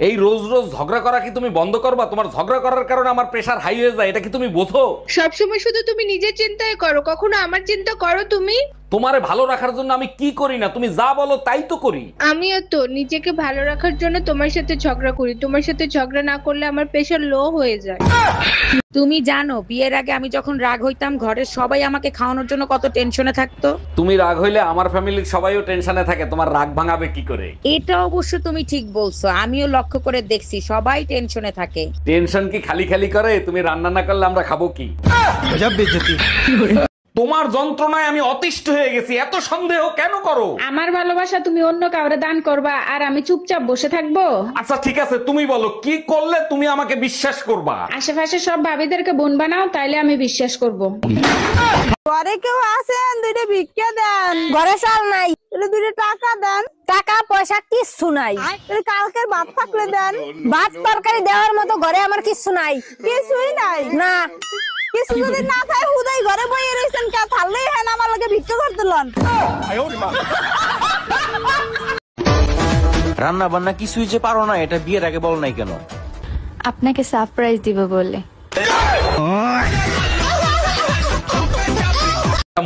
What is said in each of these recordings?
এই রোজ রোজ ঝগড়া করা কি তুমি বন্ধ করবা? তোমার ঝগড়া করার কারণে আমার প্রেশার হাই হয়ে যায়, এটা কি তুমি বোঝো? সবসময় শুধু তুমি নিজের চিন্তাই করো, কখনো আমার চিন্তা করো তুমি? তোমারে ভালো রাখার জন্য আমি কি করি না, তুমি যা বলো তাই তো করি। আমিও তো নিজেকে ভালো রাখার জন্য তোমার সাথে ঝগড়া করি। তোমার সাথে ঝগড়া না করলে আমার প্রেশার লো হয়ে যায়। তুমি জানো বিয়ের আগে আমি যখন রাগ হইতাম ঘরের সবাই আমাকে খাওয়ানোর জন্য কত টেনশনে থাকতো। তুমি রাগ হইলে আমার ফ্যামিলির সবাইও টেনশনে থাকে, তোমার রাগ ভাঙাবে কি করে? এটা অবশ্য তুমি ঠিক বলছো, আমিও লক্ষ্য করে দেখছি সবাই টেনশনে থাকে। টেনশন কি খালি খালি করে? তুমি রান্না না করলে আমরা খাবো কি? তোমার যন্ত্রণায় আমি অতিষ্ঠ হয়ে গেছি, এত সন্দেহ কেন করো? আমার ভালোবাসা তুমি অন্য কাউরে দান করবা আর আমি চুপচাপ বসে থাকবো? আচ্ছা ঠিক আছে, তুমি বলো কি করলে তুমি আমাকে বিশ্বাস করবা? আশেপাশে সব ভাবিদেরকে বোন বানাও, তাইলে আমি বিশ্বাস করব। ঘরে কেউ আছেন? দুইটা ভিক্ষা দেন। ঘরে চাল নাই, দুইটা টাকা দেন। টাকা পয়সা কিচ্ছু নাই, কালকের ভাত থাকলে দেন। ভাত তরকারি দেওয়ার মতো ঘরে আমার কিচ্ছু নাই। কিছুই নাই না, কিছু যদি না খায় হুদাই ঘরে বইয়ে রয়েছেন, কে থাললেই হয় না আমার লগে ভিক্ষা করতে লন। রান্না বান্না কিছুই যে পারো না, এটা বিয়ের আগে বল নাই কেন? আপনাকে সারপ্রাইজ দিব বলে।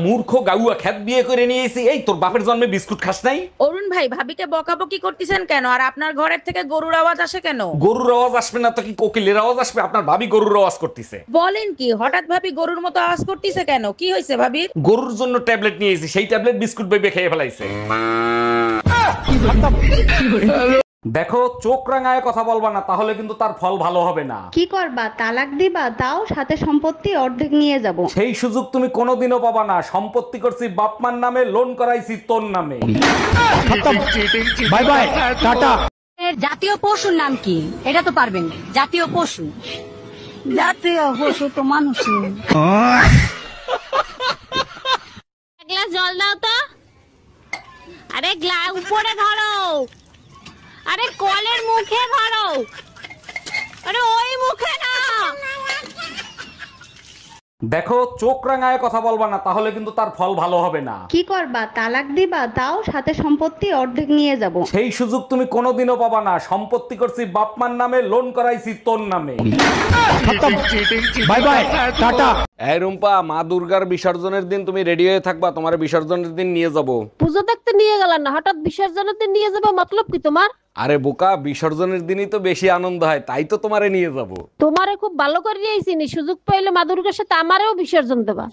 মূর্খ গাউয়া খ্যাত বিয়ে করে নিয়েছি। এই তোর বাপের জন্মে বিস্কুট খাস নাই? অরুণ ভাই ভাবিকে বকাবকি করতেছেন কেন? আর আপনার ঘরের থেকে গরুর আওয়াজ আসে কেন? গরুর আওয়াজ আসবে না তো কি কোকিলের আওয়াজ আসবে? আপনার ভাবি গরুর আওয়াজ করতেছে। বলেন কি, হঠাৎ ভাবি গরুর মতো আওয়াজ করতেছে কেন? কি হয়েছে ভাবির? গরুর জন্য ট্যাবলেট নিয়েছি, সেই ট্যাবলেট বিস্কুট বেবে খেয়ে ফেলাইছে। দেখো, চোখ রাঙায় কথা বলবা না, তাহলে কিন্তু তার ফল ভালো হবে না। কি করবা? তালাক দিবা? তাও সাথে সম্পত্তি অর্ধেক নিয়ে যাব। সেই সুযোগ তুমি কোনোদিনও পাবা না। সম্পত্তি করছি বাপমার নামে, লোন করাইছি তোর নামে। Bye bye, tata. জাতীয় পশুর নাম কি? এটা তো পারবেন। জাতীয় পশু, জাতীয় পশু তো মানুষই। গ্লাস জল দাও তো। আরে গ্লাস উপরে ধরো, আরে কলের মুখে ধরো, আরে ওই মুখে না। দেখো, চোখ রাঙায় কথা বলবা না, তাহলে কিন্তু তার ফল ভালো হবে না। কি করবা? তালাক দিবা? তাও সাথে সম্পত্তি অর্ধেক নিয়ে যাব। সেই সুযোগ তুমি কোনোদিনও পাবা না। সম্পত্তি করছি বাপমার নামে, লোন করাইছি তোর নামে। Bye bye, tata. এই রুম্পা, মা দুর্গার বিসর্জনের দিন তুমি রেডি হয়ে থাকবা, তোমার বিসর্জনের দিন নিয়ে যাব। পুজো দেখতে নিয়ে গেল না, হঠাৎ বিসর্জনের দিন নিয়ে যাবে, মতলব কি তোমার? আরে বোকা, বিসর্জনের দিনই তো বেশি আনন্দ হয়, তাই তো তোমারে নিয়ে যাব। তোমারে খুব ভালো করে দিয়েছিনি, সুযোগ পাইলে মা দুর্গার সাথে আমারেও বিসর্জন দেবা।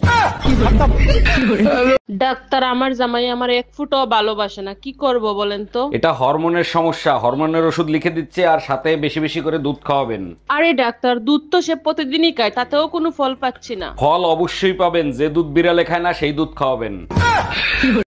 ডাক্তার, আমার জামাই আমার এক ফুটও ভালোবাসে না, কি করব বলেন তো? এটা হরমোনের সমস্যা, হরমোনের ওষুধ লিখে দিচ্ছে, আর সাথে বেশি বেশি করে দুধ খাওয়াবেন। আরে ডাক্তার, দুধ তো সে প্রতিদিনই খায়, তাতেও কোনো ফল পাচ্ছি না। ফল অবশ্যই পাবেন, যে দুধ বিড়ালে খায় না সেই দুধ খাওয়াবেন।